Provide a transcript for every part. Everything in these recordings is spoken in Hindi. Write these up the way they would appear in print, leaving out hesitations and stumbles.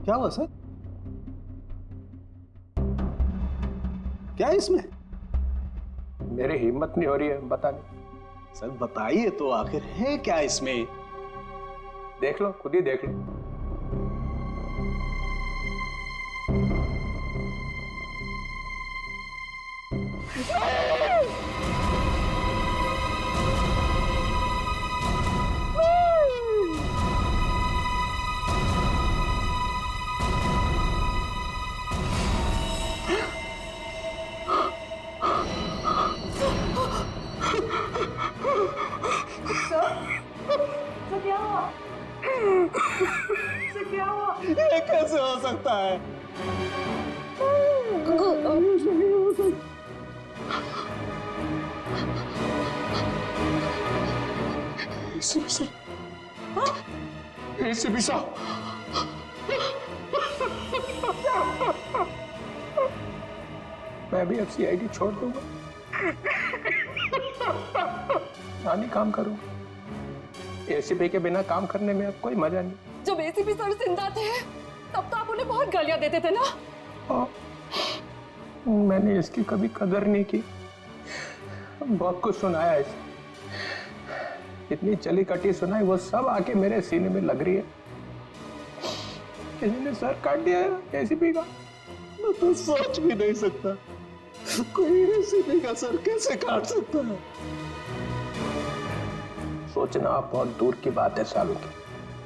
क्या हुआ सर? क्या है इसमें? मेरी हिम्मत नहीं हो रही है बताने। सर बताइए तो, आखिर है क्या इसमें? देख लो, खुद ही देख लो। ये कैसे हो सकता है? एसीपी साहब, मैं भी अब सीआईडी छोड़ दूंगा, नानी काम करूंगा। एसीपी के बिना काम करने में अब कोई मजा नहीं। जब एसीपी सर जिंदा थे तब तो आप उन्हें बहुत गालियां देते थे ना। हाँ, मैंने इसकी कभी कदर नहीं की। बहुत कुछ सुनाया इसे, इतनी चली कटी सुनाई, वो सब आके मेरे सीने में लग रही है। किसी ने सर काट दिया है एसीपी का। मैं तो सोच भी नहीं सकता, कोई एसीपी का सर कैसे काट सकता है? सोचना आप बहुत दूर की बात है सालों की।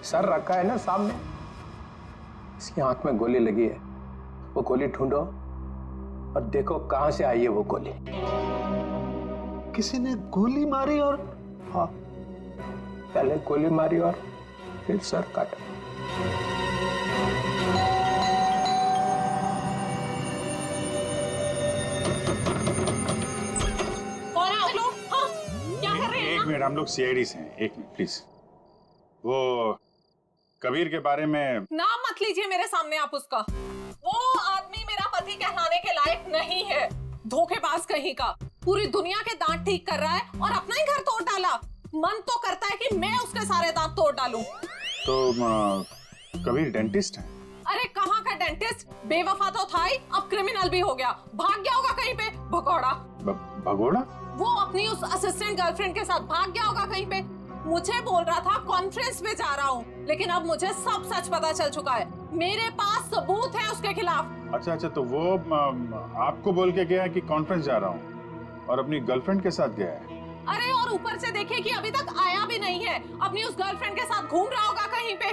सर रखा है ना सामने, इसकी आंख में गोली लगी है। वो गोली ढूंढो और देखो कहां से आई है वो गोली। किसी ने गोली मारी और? हाँ, पहले गोली मारी और फिर सर काटा। कौन है आप लोग? हाँ, क्या कर रहे हैं? एक मिनट, हम लोग सीआईडी से हैं। एक मिनट प्लीज। वो कबीर के बारे में नाम मत लीजिए मेरे सामने आप उसका। वो आदमी मेरा पति कहलाने के लायक नहीं है। धोखेबाज कहीं का, पूरी दुनिया के दांत ठीक कर रहा है और अपना ही घर तोड़ डाला। मन तो करता है कि मैं उसके सारे दांत तोड़ डालूं। तो कबीर डेंटिस्ट है? अरे कहाँ का डेंटिस्ट, बेवफा तो था ही, अब क्रिमिनल भी हो गया। भाग गया होगा कहीं पे, भगौड़ा। भगोड़ा? वो अपनी उस असिस्टेंट गर्लफ्रेंड के साथ भाग गया होगा कहीं पे। मुझे बोल रहा था कॉन्फ्रेंस में जा रहा हूँ, लेकिन अब मुझे सब सच पता चल चुका है। मेरे पास सबूत है उसके खिलाफ। अच्छा, तो वो आपको बोल के गया कि कॉन्फ्रेंस जा रहा हूँ और अपनी गर्लफ्रेंड के साथ गया है? अरे और ऊपर से देखिए कि अभी तक आया भी नहीं है, अपनी उस गर्लफ्रेंड के साथ घूम रहा होगा कहीं पे।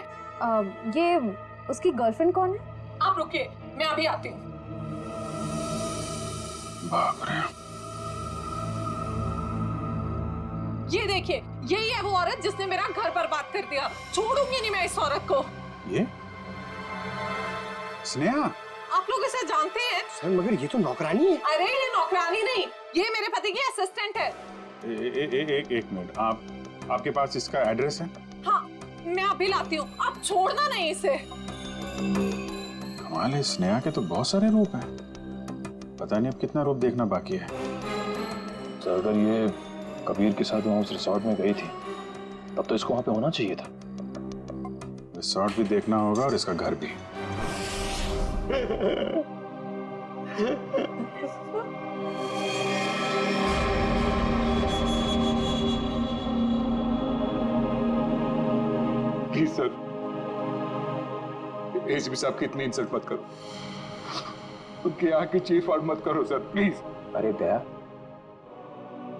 ये उसकी गर्लफ्रेंड कौन है? आप रुकिए, मैं अभी आती हूँ। बाप रे। ये देखिए, यही है वो औरत जिसने मेरा घर बर्बाद कर दिया। छोड़ूंगी नहीं मैं इस औरत को। ये स्नेहा? आप लोग इसे जानते हैं? सर मगर ये तो नौकरानी है। अरे ये नौकरानी नहीं, ये मेरे पति की असिस्टेंट है। एक मिनट, आपके पास इसका एड्रेस है? हाँ, मैं अभी लाती हूँ, आप छोड़ना नहीं इसे। कमाल है, स्नेहा के तो बहुत सारे रूप हैं। पता नहीं अब कितना रूप देखना बाकी है। सर अगर ये कबीर के साथ वहाँ उस रिसोर्ट में गई थी तब तो इसको वहाँ पे होना चाहिए था। रिसोर्ट भी देखना होगा और इसका घर भी। प्लीज सर, एसीपी साहब की इतनी इंसल्ट मत करो, उनके यहाँ की चीफ आउट मत करो सर, प्लीज। अरे दया,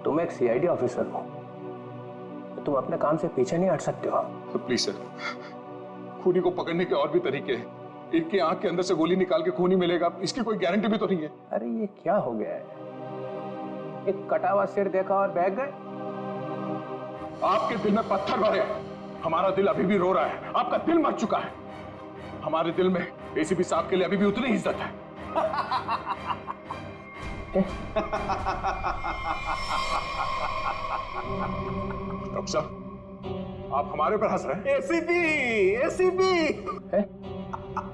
तुम एक सीआईडी ऑफिसर हो, तो तुम अपने काम से पीछे नहीं हट सकते हो। तो प्लीज सर, खूनी को पकड़ने के और भी तरीके हैं। इनकी आंख के अंदर से गोली निकाल के खूनी मिलेगा, इसकी कोई गारंटी भी तो नहीं है। अरे ये क्या हो गया है? एक कटा हुआ सिर देखा और बह गए। आपके दिल में पत्थर भरे, हमारा दिल अभी भी रो रहा है। आपका दिल मर चुका है, हमारे दिल में एसीपी साहब के लिए अभी भी उतनी इज्जत है। डॉक्टर साहब, आप हमारे ऊपर हंस रहे हैं? एसीपी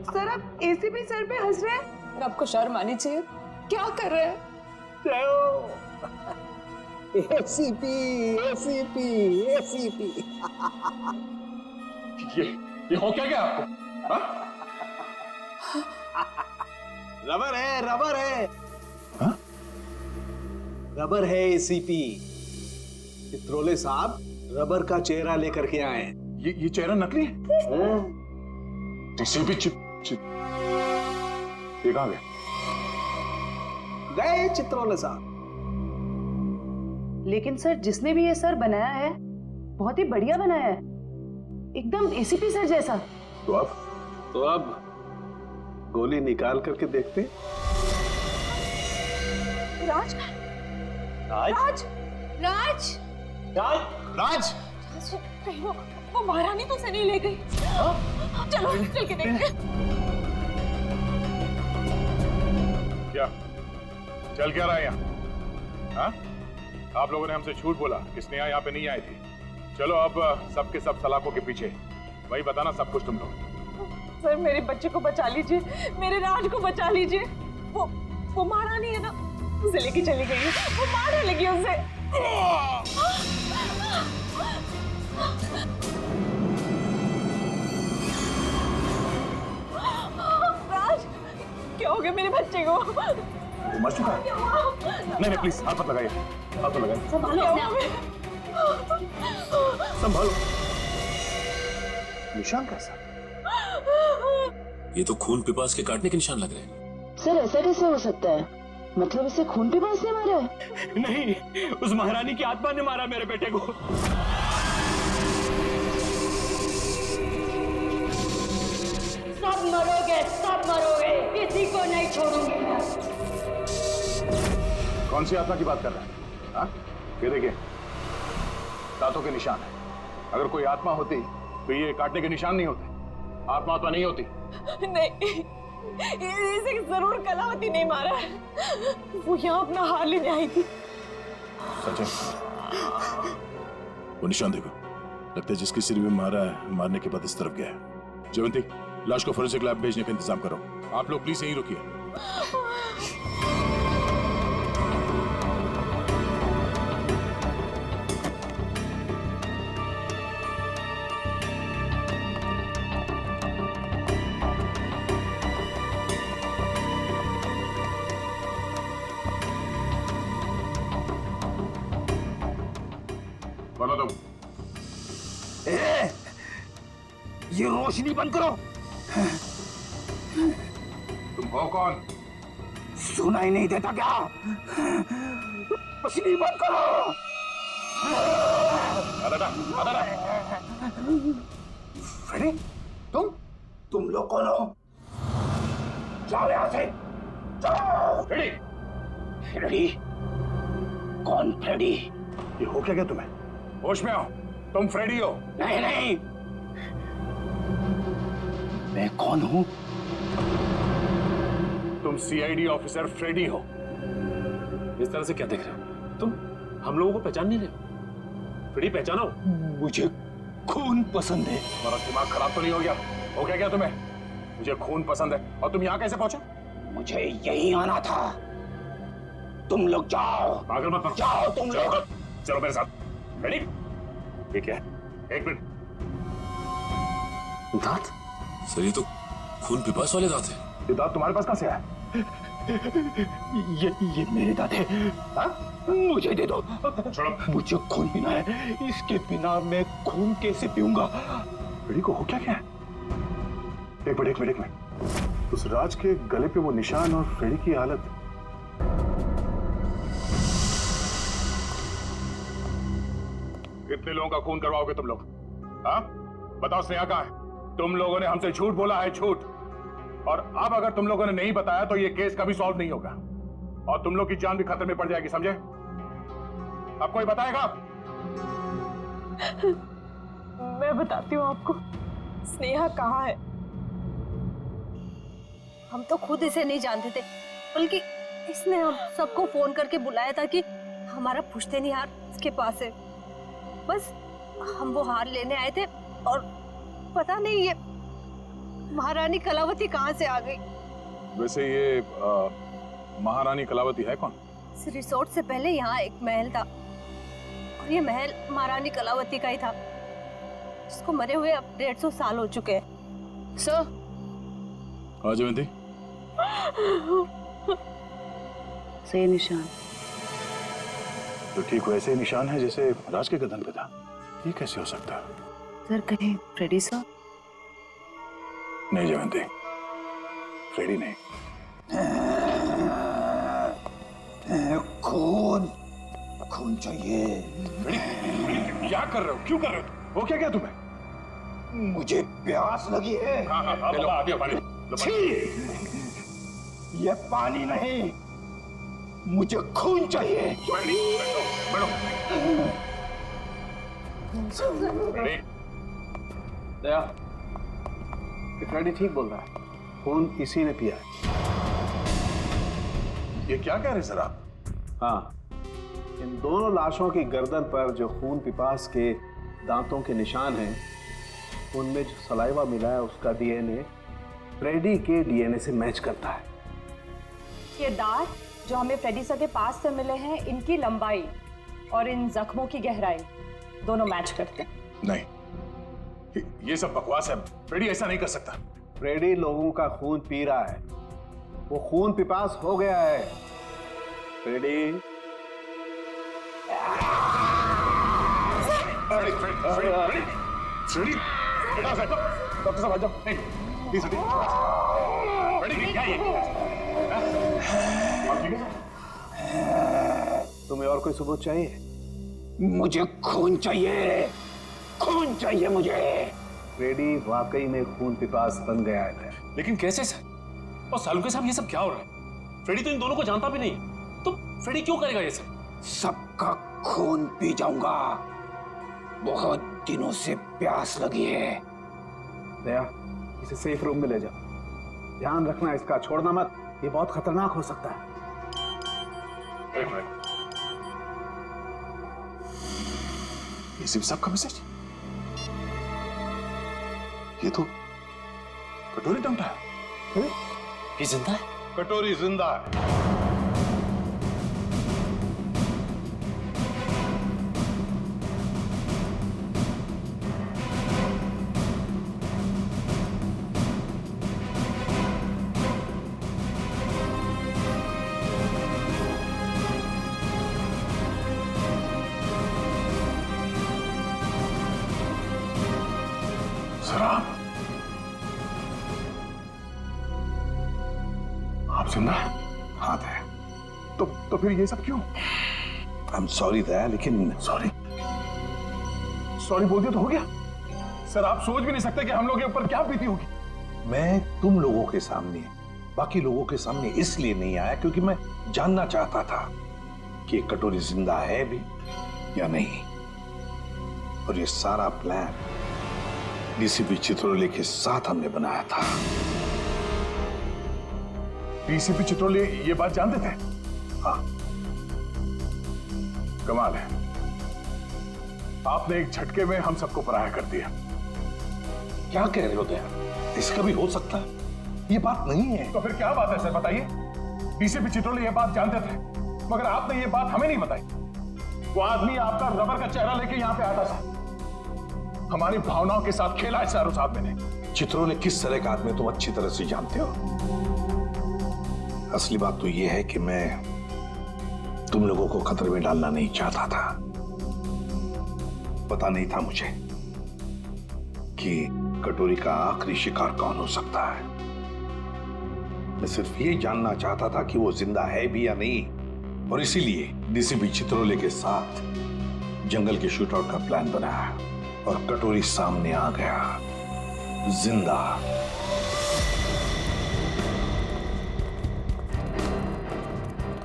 सर आप एसीपी सर पे हंस रहे हैं? आपको शर्म आनी चाहिए। क्या कर रहे हैं? एसीपी ये हो क्या गया आपको? हाँ? रबर है, रबर है। हाँ? रबर है एसीपी। चित्रोले साहब रबर का चेहरा लेकर के आए। ये चेहरा नकली है? एसीपी चिप ये कहां गए? गए चित्रोले साहब। लेकिन सर जिसने भी ये सर बनाया है बहुत ही बढ़िया बनाया है, एकदम एसीपी सर जैसा। तो अब गोली निकाल करके देखते। राज राज राज राज कहीं वो महारानी तो से नहीं ले गई। चलो चल के देखते। क्या चल क्या रहा है यहाँ? हाँ? आप लोगों ने हमसे झूठ बोला कि स्नेहा यहाँ पे नहीं आई थी। चलो अब सबके सब सलाखों के पीछे, वही बताना सब कुछ तुम लोग। सर मेरे बच्चे को बचा लीजिए, मेरे राज को बचा लीजिए। वो महारानी है ना, उसे लेके चली गई है, वो मारने लगी उसे। राज क्या हो गया मेरे बच्चे को? वो मर चुका है? नहीं प्लीज हाथ मत लगाइए, हाथ मत लगाइए। संभालो। निशान कैसा? ये तो खून पिपास के काटने के निशान लग रहे हैं। सर ऐसा कैसे हो सकता है? मतलब इसे खून पिपास ने मारा है? नहीं, उस महारानी की आत्मा ने मारा मेरे बेटे को। सब मरोगे, किसी को नहीं छोड़ूंगी मैं। कौन सी आत्मा की बात कर रहे हैं? हाँ? ये देखिए दांतों के निशान है। अगर कोई आत्मा होती तो ये काटने के निशान नहीं होते। आत्मा तो नहीं होती। नहीं, इसे जरूर कलावती नहीं मारा है। वो यहाँ अपना हार लेने आई थी। सचिन, वो निशान देखो, लगता है जिसके सिर में मारा है, मारने के बाद इस तरफ गया है। जयवंती, लाश को फोरेंसिक लैब भेजने का इंतजाम करो। आप लोग प्लीज यहीं रुकिए। बोलो तुम। ये रोशनी बंद करो। तुम हो कौन? सुनाई नहीं देता क्या? रोशनी बंद करो। फ्रेडी, तुम लोग कौन हो? जाओ यहां से, जाओ। Freddy, Freddy? कौन फ्रेडी? ये हो क्या गया तुम्हें? होश में आओ, तुम फ्रेडी हो? नहीं नहीं, मैं कौन हूं? तुम सीआईडी ऑफिसर फ्रेडी हो। इस तरह से क्या देख रहे हो तुम? हम लोगों को पहचान नहीं रहे हो? फ्रेडी पहचानो। मुझे खून पसंद है। तुम्हारा दिमाग खराब तो नहीं हो गया? हो क्या तुमने? मुझे खून पसंद है और तुम यहाँ कैसे पहुंचे? मुझे यहीं आना था। तुम लोग जाओ। पागल मत बनो। जाओ तुम लोग। चलो मेरे साथ। रेडी? ठीक है, एक मिनट। दांत? सर ये तो खून पिपास वाले दांत हैं। ये दांत तुम्हारे पास कहां से आया? ये मेरे दांत है। हाँ? मुझे दे दो। छोड़ो। मुझे खून पीना है, इसके बिना मैं खून कैसे पीऊंगा? रेडी को हो क्या है? एक मिनट। उस राज के गले पे वो निशान और फ्रेडी की हालत। कितने लोगों का खून करवाओगे तुम लोग? हाँ? बताओ स्नेहा कहाँ है? तुम लोगों ने हमसे झूठ बोला है, झूठ। और अब अगर तुम लोगों ने नहीं बताया तो ये केस कभी सॉल्व नहीं होगा और तुम लोग की जान भी खतरे में पड़ जाएगी, समझे? अब कोई बताएगा? मैं बताती हूँ आपको स्नेहा कहाँ है। हम तो खुद इसे नहीं जानते थे, बल्कि इसने हम सबको फोन करके बुलाया था कि हमारा पुश्तैनी हार इसके पास है। बस हम वो हार लेने आए थे और पता नहीं ये महारानी कलावती कहाँ से आ गई। वैसे ये महारानी कलावती है कौन? इस रिसोर्ट से पहले यहाँ एक महल था और ये महल महारानी कलावती का ही था, जिसको मरे हुए अब 150 साल हो चुके हैं। हाँ जयवंती, से निशान तो ठीक वैसे ही निशान है जैसे राज के गर्दन पे था। ये कैसे हो सकता है? सर, कहीं फ्रेडी सर? नहीं जयवंती, फ्रेडी नहीं। खून खून चाहिए। क्या कर रहे हो? क्यों कर रहे हो? वो क्या क्या तुम्हें? मुझे प्यास लगी है। हाँ हाँ हाँ, लो, आ गया पानी। लो, छी! ये पानी नहीं, मुझे खून चाहिए। बैठो। रेडी? दया, फ्रेडी ठीक बोल रहा है, खून इसी ने पिया है। ये क्या कह रहे सर आप? हाँ, इन दोनों लाशों की गर्दन पर जो खून पिपास के दांतों के निशान हैं, उनमें जो सलाइवा मिला है उसका डीएनए फ्रेडी के डीएनए से मैच करता है। ये दांत जो हमें फ्रेडी सर के पास से मिले हैं, इनकी लंबाई और इन जख्मों की गहराई दोनों मैच करते हैं। नहीं, ये सब बकवास है। फ्रेडी ऐसा नहीं कर सकता। फ्रेडी लोगों का खून पी रहा है, वो खून पिपास हो गया है। फ्रेडी डॉक्टर साहब आ जाओ। नहीं, प्लीज हटिए। फ्रेडी क्या ये? आप ठीक है? तुम्हें और कोई सबूत चाहिए? मुझे खून चाहिए, खून चाहिए मुझे। फ्रेडी वाकई में खून पिपास बन गया है। लेकिन कैसे सर? और सालुके साहब, ये सब क्या हो रहा है? फ्रेडी तो इन दोनों को जानता भी नहीं, तो फ्रेडी क्यों करेगा ये सब? सबका खून पी जाऊंगा। बहुत दिनों से प्यास लगी है। दया, इसे सेफ रूम में ले जाओ। ध्यान रखना इसका, छोड़ना मत, ये बहुत खतरनाक हो सकता है। एक मिनट। ये सिर्फ सबका मैसेज? ये तो कटोरी टंगता है। ये जिंदा है? कटोरी जिंदा है। आप जिंदा? हाँ दया। तो फिर ये सब क्यों? आई एम सॉरी दया, लेकिन सॉरी बोल दिया तो हो गया। सर, आप सोच भी नहीं सकते कि हम लोग के ऊपर क्या बीती होगी। मैं तुम लोगों के सामने, बाकी लोगों के सामने इसलिए नहीं आया क्योंकि मैं जानना चाहता था कि कटोरी जिंदा है भी या नहीं। और ये सारा प्लान डीसीपी चित्रोले के साथ हमने बनाया था। डीसीपी चित्रोले ये बात जानते थे? हाँ। कमाल है, आपने एक झटके में हम सबको पराया कर दिया। क्या कह रहे हो दया? इसका भी हो सकता है, ये बात नहीं है। तो फिर क्या बात है सर, बताइए। डीसीपी चित्रोले ये बात जानते थे, मगर आपने ये बात हमें नहीं बताई। वो आदमी आपका रबर का चेहरा लेके यहाँ पे आता था, हमारी भावनाओं के साथ खेला है सर उस आदमी ने। चित्रोले किस तरह का आदमी तुम अच्छी तरह से जानते हो। असली बात तो यह है कि मैं तुम लोगों को खतरे में डालना नहीं चाहता था। पता नहीं था मुझे कि कटोरी का आखिरी शिकार कौन हो सकता है। मैं सिर्फ ये जानना चाहता था कि वो जिंदा है भी या नहीं, और इसीलिए डीसीपी चित्रोले के साथ जंगल के शूटआउट का प्लान बनाया और कटोरी सामने आ गया जिंदा।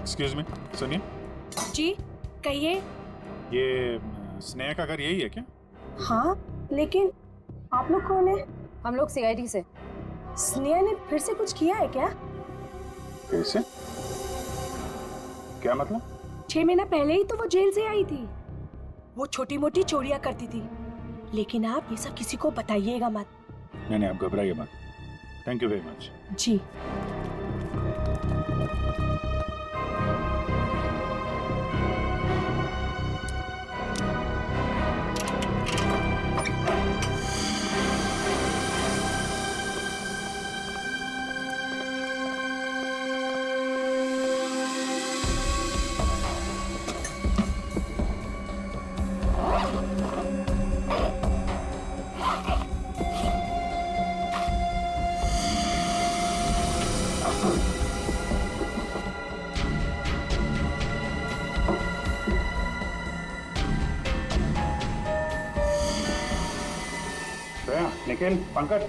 एक्सक्यूज मी, सुनिए। जी कहिए। ये स्नेहा का घर यही है क्या? हाँ, लेकिन आप लोग कौन है? हम लोग सीआईडी से। स्नेहा ने फिर से कुछ किया है क्या? फिर से? क्या मतलब? 6 महीना पहले ही तो वो जेल से आई थी। वो छोटी मोटी चोरियां करती थी, लेकिन आप ये सब किसी को बताइएगा मत। नहीं, आप घबराइए मत। Thank you very much. जी। निखिल, पंकज,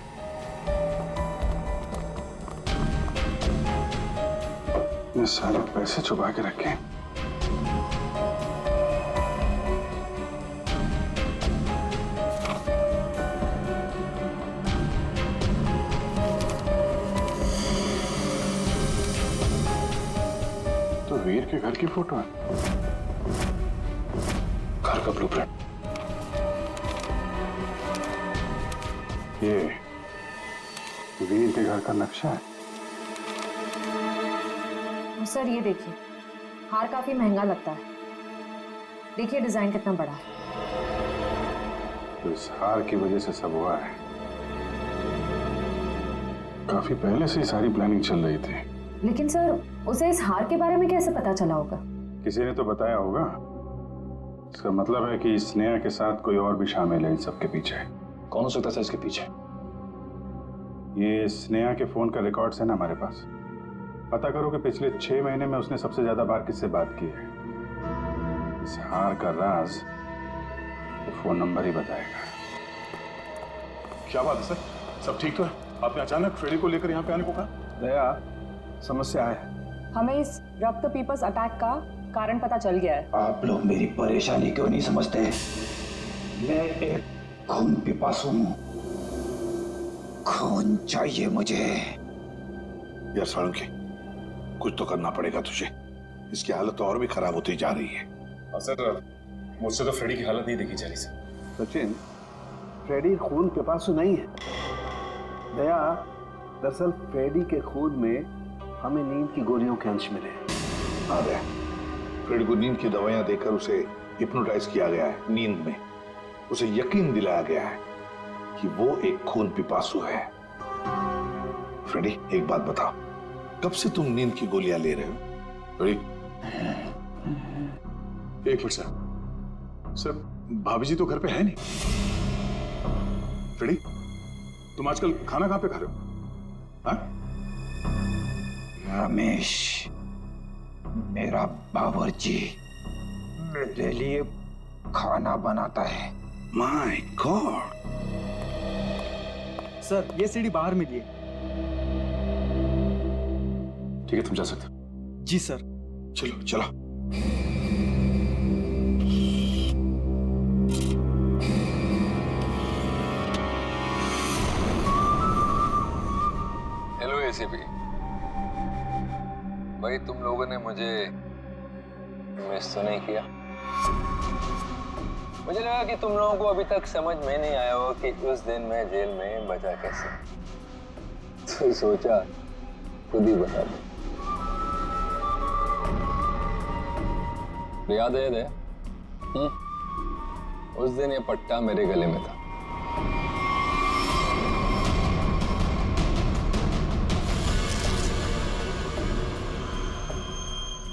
ये सारे पैसे छुपा के रखे। तो वीर के घर की फोटो है, घर का ब्लूप्रिंट। ये वीर के घर का नक्शा है। सर ये देखिए, हार काफी महंगा लगता है। देखिए डिजाइन कितना बड़ा है। तो इस हार की वजह से सब हुआ है। काफी पहले से ही सारी प्लानिंग चल रही थी। लेकिन सर उसे इस हार के बारे में कैसे पता चला होगा? किसी ने तो बताया होगा। इसका मतलब है कि स्नेहा के साथ कोई और भी शामिल है इन सबके पीछे। कौन हो सकता है इसके पीछे? ये स्नेहा के फोन का रिकॉर्ड्स है ना हमारे पास। पता करो कि पिछले 6 महीने में उसने सबसे ज्यादा बार किससे बात की है। इस हार का राज वो फोन नंबर ही बताएगा। क्या बात है सर, सब ठीक तो है? आपने अचानक फ्रेडी को लेकर यहाँ पे आने को कहा? दया, समस्या है। हमें इस रक्त पीपल्स अटैक का कारण पता चल गया है। आप लोग मेरी परेशानी क्यों नहीं समझते? मैं एक खून पिपासु हूं। खून चाहिए मुझे। यार साळुंखे, कुछ तो करना पड़ेगा तुझे। इसकी हालत तो और भी खराब होती जा रही है। सर मुझसे तो फ्रेडी की हालत नहीं देखी जा रही सर। सचिन, फ्रेडी खून पिपासु नहीं है। दया, दरअसल फ्रेडी के खून में हमें नींद की गोलियों के अंश मिले। हाँ दया, फ्रेडी को नींद की दवाइयां देकर उसे हिप्नोटाइज किया गया है। नींद में उसे यकीन दिलाया गया है कि वो एक खून पिपासु है। फ्रेडी, एक बात बताओ, कब से तुम नींद की गोलियां ले रहे हो? फ्रेडी, एक मिनट सर। सर भाभी जी तो घर पे है नहीं। फ्रेडी, तुम आजकल खाना कहां पे खा रहे हो? हाँ? रमेश, मेरा बावर्ची मेरे लिए खाना बनाता है। My God. सर ये सीढ़ी बाहर मिली है। ठीक है, तुम जा सकते हो। जी सर। चलो चलो। हेलो एसीपी भाई, तुम लोगों ने मुझे मिस तो नहीं किया? मुझे लगा कि तुम लोगों को अभी तक समझ में नहीं आया हो कि उस दिन मैं जेल में बचा कैसे। तो सोचा खुद ही बता दो। याद है? उस दिन ये पट्टा मेरे गले में था।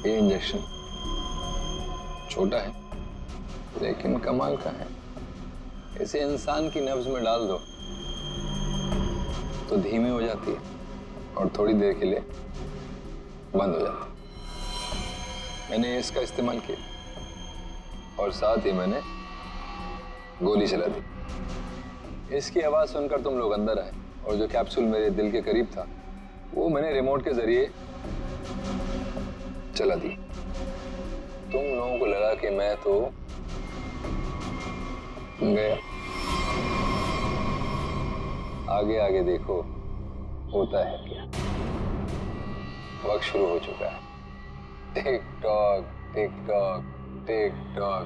ये इंजेक्शन छोटा है लेकिन कमाल का है। इसे इंसान की नब्ज में डाल दो तो धीमी हो जाती है और थोड़ी देर के लिए बंद हो जाती है। मैंने इसका इस्तेमाल किया और साथ ही मैंने गोली चला दी। इसकी आवाज सुनकर तुम लोग अंदर आए और जो कैप्सूल मेरे दिल के करीब था वो मैंने रिमोट के जरिए चला दी। तुम लोगों को लगा कि मैं तो गया। आगे आगे देखो होता है क्या। वक्त शुरू हो चुका है। Tick tock tick tock tick tock.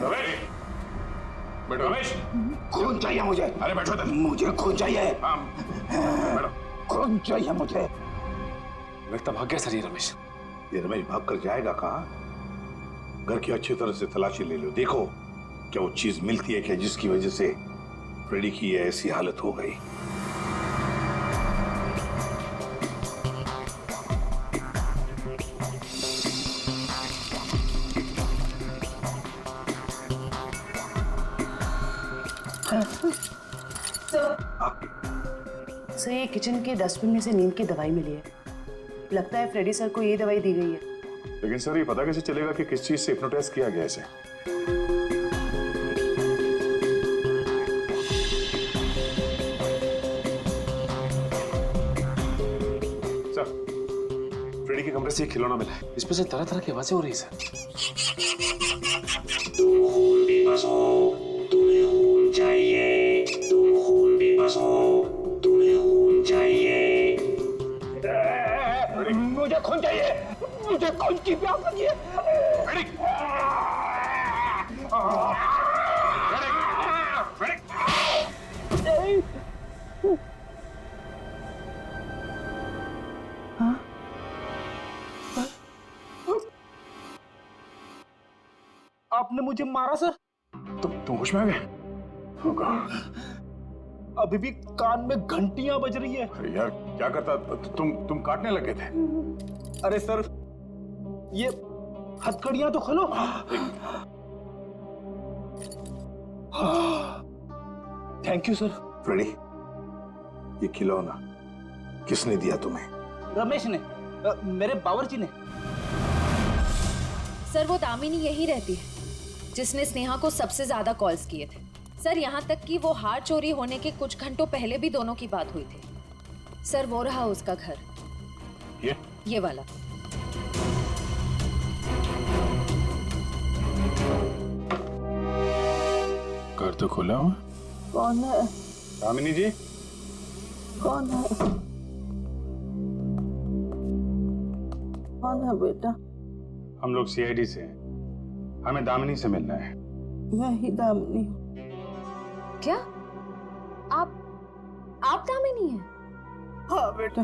Ramesh, बैठो। रमेश, खून चाहिए मुझे। अरे बैठो तुम। मुझे खून चाहिए। बैठो। खून चाहिए मुझे। लगता भाग गया सर ये रमेश। ये रमेश भाग कर जाएगा कहाँ? घर की अच्छी तरह से तलाशी ले लो। देखो क्या वो चीज मिलती है क्या जिसकी वजह से फ्रेडी की ये ऐसी हालत हो गई। सर ये किचन के डस्टबिन में से नींद की दवाई मिली है। लगता है फ्रेडी सर को ये दवाई दी गई है। लेकिन सर ये पता कैसे चलेगा कि किस चीज से हिप्नोटाइज किया गया इसे? फ्रेडी के कमरे से ये खिलौना मिला है, इसमें से तरह तरह की आवाजें हो रही है सर। तुम खून बेबस हो, तुम्हें खून चाहिए, तुम खून बेबस हो, तुम्हें खून चाहिए। मुझे खून चाहिए, मुझे खून की प्यास लगी है। आपने मुझे मारा सर? तुम होश में आ गए? Oh God. अभी भी कान में घंटियां बज रही है। अरे यार क्या करता, तुम काटने लगे थे। अरे सर, ये हथकड़ियां तो खोलो। Thank you sir. फ्रेडी, ये खिलौना किसने दिया तुम्हें? रमेश ने, मेरे बावर्ची ने। सर वो दामिनी यही रहती है जिसने स्नेहा को सबसे ज्यादा कॉल्स किए थे। सर यहाँ तक कि वो हार चोरी होने के कुछ घंटों पहले भी दोनों की बात हुई थी। सर वो रहा उसका घर, ये वाला। घर तो खुला हुआ। कौन है? दामिनी जी। कौन है? कौन है बेटा? हम लोग सीआईडी से हैं, हमें दामिनी से मिलना है। मैं ही दामिनी हूँ। क्या आप दामिनी हैं? हाँ बेटा।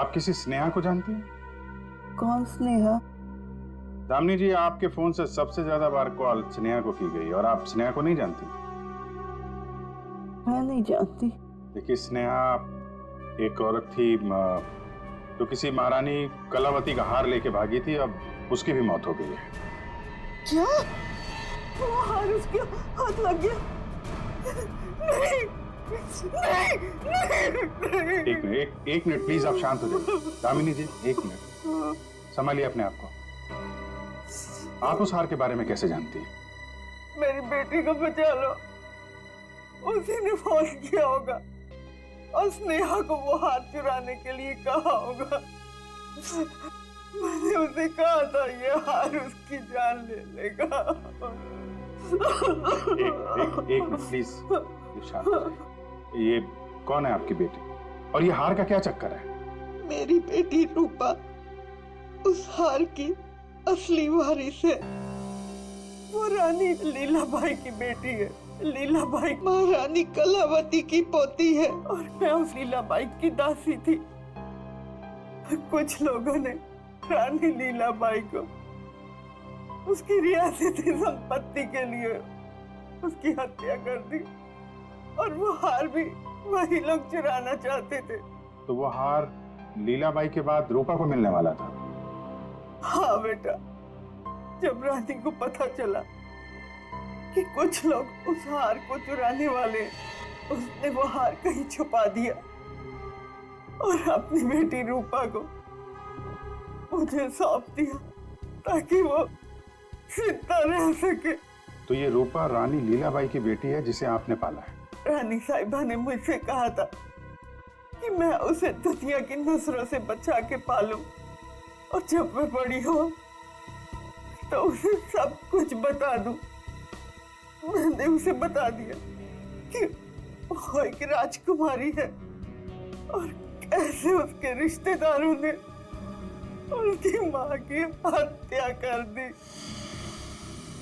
आप किसी स्नेहा को जानती हैं? कौन स्नेहा? दामिनी जी, आपके फोन से सबसे ज्यादा बार कॉल स्नेहा को की गई और आप स्नेहा को नहीं जानती? मैं नहीं जानती। देखिए, स्नेहा एक औरत थी जो किसी महारानी कलावती का हार लेके भागी थी, अब उसकी भी मौत हो गई है। क्या? वो हार उसके हाथ लग गया? नहीं, नहीं, नहीं। एक मिनट प्लीज, आप शांत हो जाइए। दामिनी जी, एक मिनट, संभालिए अपने आप को। आप उस हार के बारे में कैसे जानती हैं? मेरी बेटी को बचा लो, उसी ने फोन किया होगा और स्नेहा को वो हार चुराने के लिए कहा होगा। मैंने उसे कहा था ये हार उसकी जान ले लेगा। एक मिनट प्लीज, शांत हो जाइए। ये कौन है आपकी बेटी और ये हार का क्या चक्कर है? मेरी बेटी रूपा उस हार की असली वारिस है। वो रानी लीलाबाई की बेटी है। लीलाबाई महारानी कलावती की पोती है और मैं उस लीलाबाई की दासी थी। कुछ लोगों ने रानी लीलाबाई को उसकी रियासती संपत्ति के लिए उसकी हत्या कर दी और वो हार भी वही लोग चुराना चाहते थे। तो वो हार लीलाबाई के बाद रूपा को मिलने वाला था? हाँ बेटा, जब रानी को पता चला कि कुछ लोग उस हार को चुराने वाले, उसने वो हार कहीं छुपा दिया और अपनी बेटी रूपा को मुझे सौंप दिया ताकि वो जिंदा रह सके। तो ये रूपा रानी लीलाबाई की बेटी है जिसे आपने पाला है? रानी साहिबा ने मुझसे कहा था कि मैं उसे दुनिया की नजरों से बचा के पालूं और जब मैं बड़ी हो तो उसे सब कुछ बता दूं। मैंने उसे बता दिया कि वो एक राजकुमारी है और कैसे उसके रिश्तेदारों ने उसकी माँ की हत्या कर दी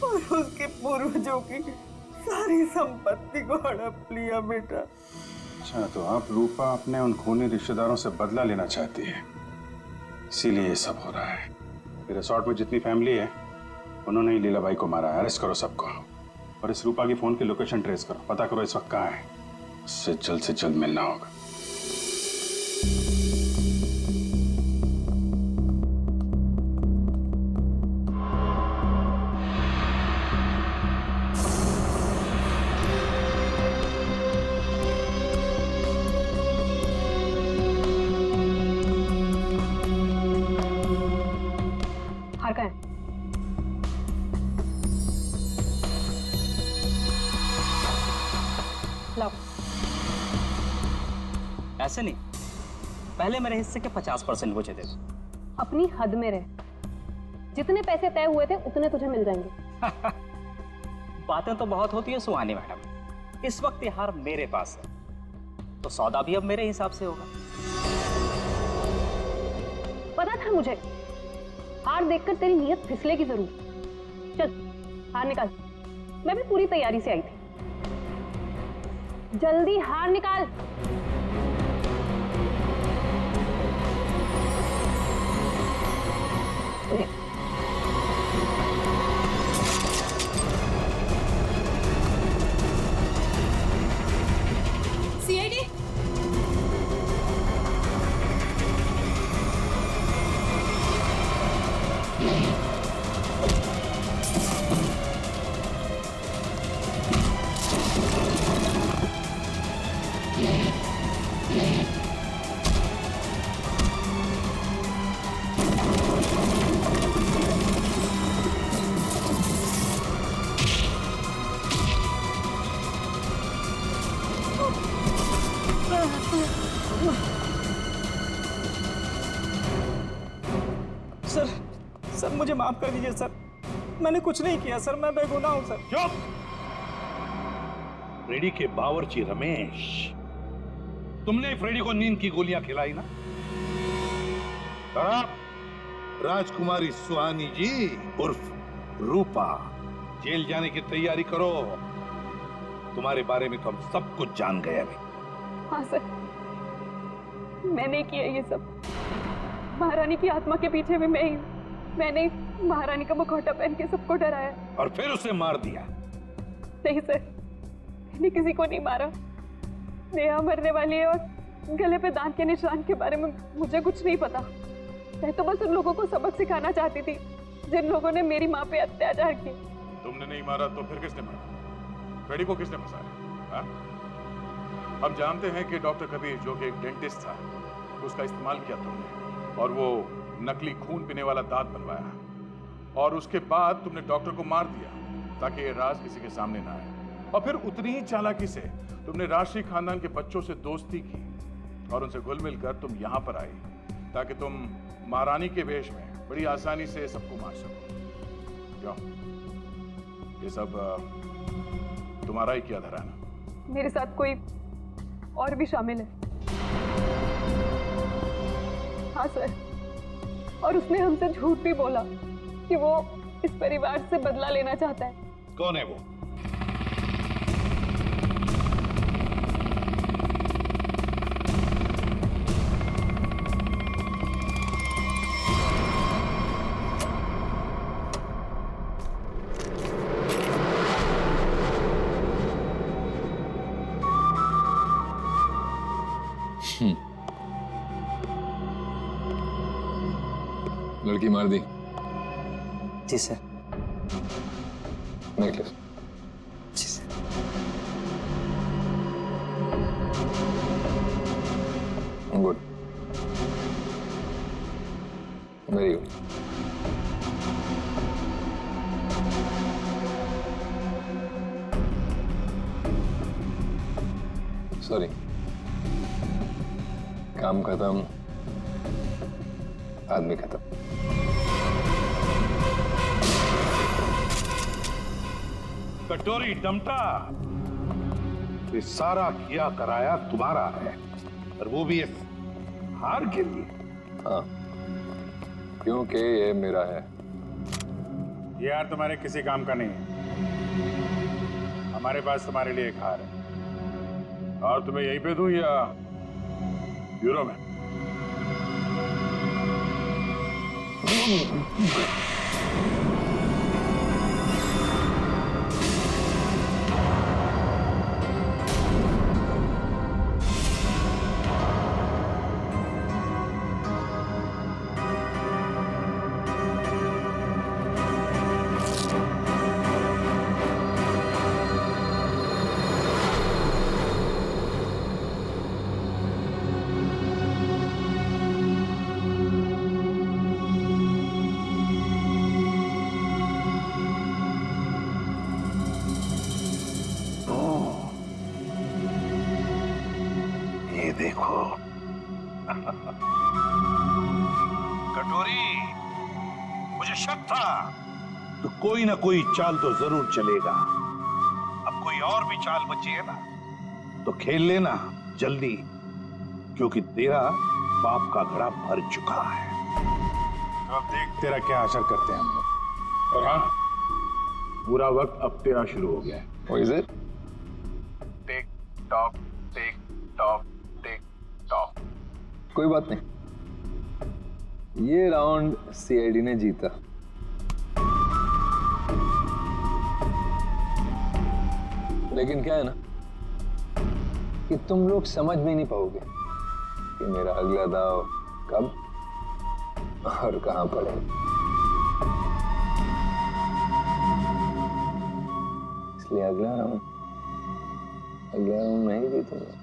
और उसके पूर्वजों की सारी संपत्ति को हड़प लिया। बेटा, अच्छा, तो आप रूपा अपने उन खूनी रिश्तेदारों से बदला लेना चाहती है, इसीलिए ये सब हो रहा है। रिसोर्ट में जितनी फैमिली है उन्होंने ही लीलाबाई को मारा है। अरेस्ट करो सबको और इस रूपा की फोन की लोकेशन ट्रेस करो, पता करो इस वक्त कहाँ है। उससे जल्द मिलना होगा। हार का है? लाओ। ऐसे नहीं, पहले मेरे हिस्से के 50% मुझे दे दो। अपनी हद में रह। जितने पैसे तय हुए थे उतने तुझे मिल जाएंगे। बातें तो बहुत होती है सुहानी मैडम, इस वक्त ये हार मेरे पास है तो सौदा भी अब मेरे हिसाब से होगा। पता था मुझे, हार देखकर तेरी नीयत फिसलेगी जरूर। चल हार निकाल, मैं भी पूरी तैयारी से आई थी। जल्दी हार निकाल। सीआईडी सर मुझे माफ कर दीजिए सर, मैंने कुछ नहीं किया सर, मैं बेगुनाह हूं सर। चुप! फ्रेडी के बावर्ची रमेश, तुमने फ्रेडी को नींद की गोलियां खिलाई ना? आप राजकुमारी सुहानी जी उर्फ रूपा जेल जाने की तैयारी करो। तुम्हारे बारे में तो हम सब कुछ जान गए अभी। हाँ सर, मैंने किया ये सब। महारानी की आत्मा के पीछे भी मैं ही। मैंने महारानी का मुखौटा पहन के सबको डराया और फिर उसे मार दिया। नहीं सर, मैंने किसी को नहीं मारा। नेहा मरने वाली है और गले पे दांत के निशान के बारे में मुझे कुछ नहीं पता। मैं तो बस उन लोगों को सबक सिखाना चाहती थी जिन लोगों ने मेरी माँ पे अत्याचार किए। तुमने नहीं मारा तो फिर किसने मारा? फ्रेडी को किसने फंसाया? हम जानते हैं कि डॉक्टर कबीर, जो कि एक डेंटिस्ट था, उसका इस्तेमाल किया तुमने और वो नकली खून पीने वाला दांत बनवाया, और उसके बाद तुमने डॉक्टर को मार दिया ताकि ये राज किसी के सामने ना आए। और फिर उतनी ही चालाकी से तुमने राष्ट्रीय खानदान के बच्चों से दोस्ती की और उनसे घुल मिल कर तुम यहाँ पर आई ताकि तुम महारानी के वेश में बड़ी आसानी से सबको मार सको। क्यों? ये सब तुम्हारा ही किया धरा ना? मेरे साथ कोई और भी शामिल है। हाँ सर, और उसने हमसे झूठ भी बोला कि वो इस परिवार से बदला लेना चाहता है। कौन है वो? लड़की मार दी? जी सर। नेकलेस? जी sir. Good, very good. Sorry, काम खत्म, आदमी खत्म। कटोरी डमटा, ये सारा किया कराया तुम्हारा है, और वो भी इस हार के लिए। हाँ, क्योंकि ये मेरा है। ये हार तुम्हारे किसी काम का नहीं है। हमारे पास तुम्हारे लिए एक हार है। और तुम्हें यहीं पे दूं या ब्यूरो में? शक था, तो कोई ना कोई चाल तो जरूर चलेगा। अब कोई और भी चाल बची है ना, तो खेल लेना जल्दी, क्योंकि तेरा पाप का घड़ा भर चुका है। तो अब देख तेरा क्या असर करते हैं हम लोग। और हाँ, पूरा वक्त अब तेरा शुरू हो गया है। What is it? Tick tock tick tock tick tock. कोई बात नहीं, ये राउंड सीआईडी ने जीता। लेकिन क्या है ना कि तुम लोग समझ में नहीं पाओगे कि मेरा अगला दाव कब और कहां पड़ेगा। इसलिए अगला राउंड मैं ही जीतूंगा।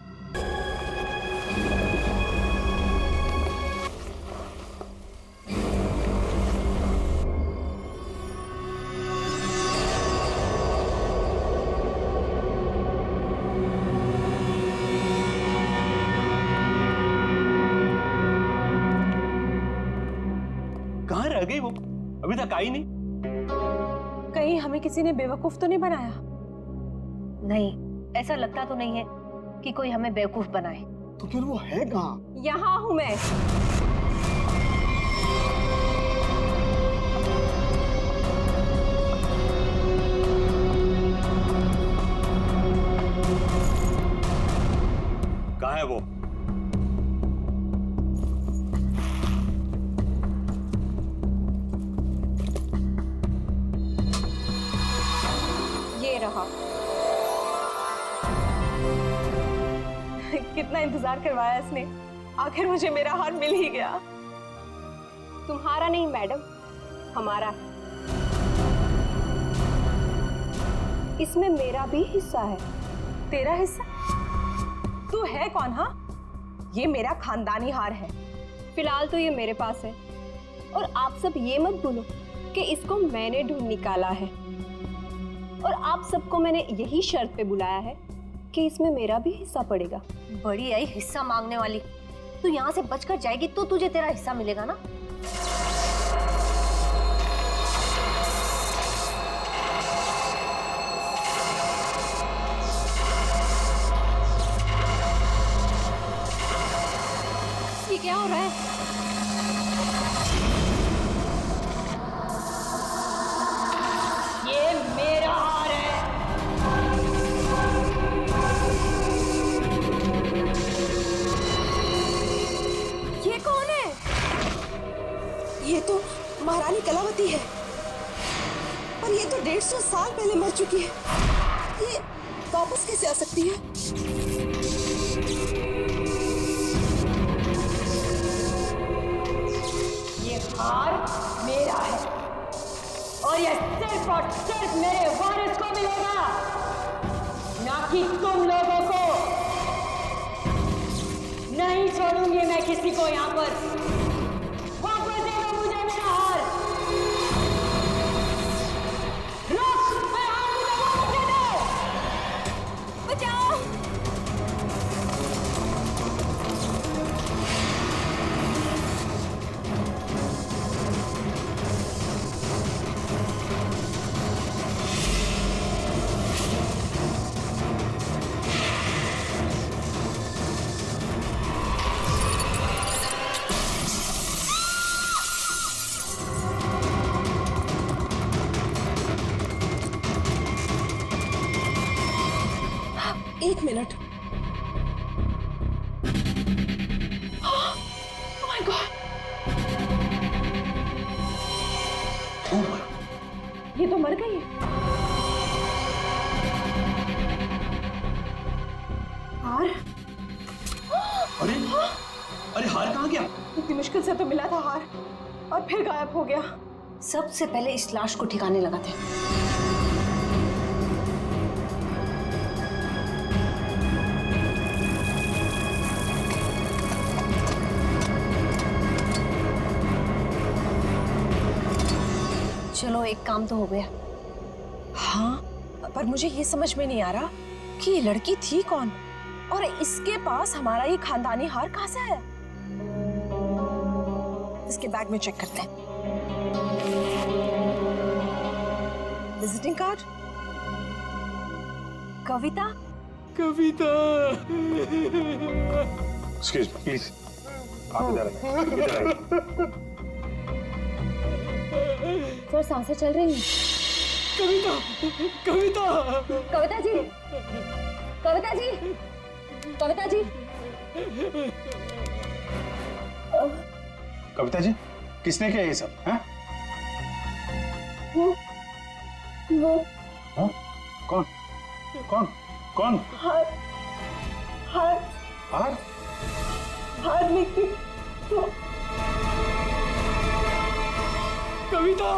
कहाँ रह गई वो? अभी तक आई नहीं। कहीं हमें किसी ने बेवकूफ तो नहीं बनाया? नहीं, ऐसा लगता तो नहीं है कि कोई हमें बेवकूफ बनाए। तो फिर वो है कहाँ? यहाँ हूं मैं। कहाँ है वो? ये रहा। कितना इंतजार करवाया इसने, आखिर मुझे मेरा हार मिल ही गया। तुम्हारा नहीं मैडम, हमारा। इसमें मेरा भी हिस्सा है। तेरा हिस्सा? तू है कौन? हाँ, ये मेरा खानदानी हार है। फिलहाल तो ये मेरे पास है, और आप सब ये मत भूलो कि इसको मैंने ढूंढ निकाला है, और आप सबको मैंने यही शर्त पे बुलाया है कि इसमें मेरा भी हिस्सा पड़ेगा। बड़ी आई हिस्सा मांगने वाली। तू यहाँ से बचकर जाएगी तो तुझे तेरा हिस्सा मिलेगा ना। ये क्या हो रहा है? ये मेरा हार है। ये कौन है? ये तो महारानी कलावती है, पर ये तो 150 साल पहले मर चुकी है। ये वापस कैसे आ सकती है? ये हार मेरा है, और ये सिर्फ और सिर्फ मेरे वारिस को मिलेगा, ना कि तुम लोगों को। नहीं छोड़ूंगी मैं किसी को यहाँ पर। वापस दे दो मुझे मेरा हार। रुक, मेरा हार मुझे वापस दे दो। बचाओ! एक मिनट। Oh my God! ये तो मर गई। हार? अरे हार कहाँ गया? इतनी मुश्किल से तो मिला था हार, और फिर गायब हो गया। सबसे पहले इस लाश को ठिकाने लगाते हैं। चलो, एक काम तो हो गया। हाँ, पर मुझे ये समझ में नहीं आ रहा कि ये लड़की थी कौन, और इसके पास हमारा ये खानदानी हार कहाँ से आया। इसके बैग में चेक करते हैं। Visiting card? Kavita? Kavita. Excuse me please, आप इधर आइए। सर सांसें चल रही हैं। कविता, कविता, कविता जी, कविता जी, कविता जी। कविता जी, किसने किया ये सब? हैं? वो हाँ? कौन? कौन? कौन? हार हार हार? हार लेके तो कविता,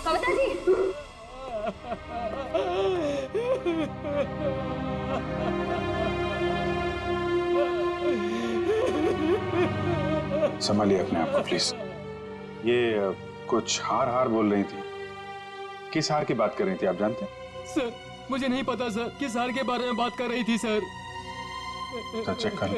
कविता जी। संभालिए अपने आप को प्लीज। ये कुछ हार हार बोल रही थी। किस हार की बात कर रही थी, आप जानते हैं? सर मुझे नहीं पता सर, किस हार के बारे में बात कर रही थी सर। चेक कर।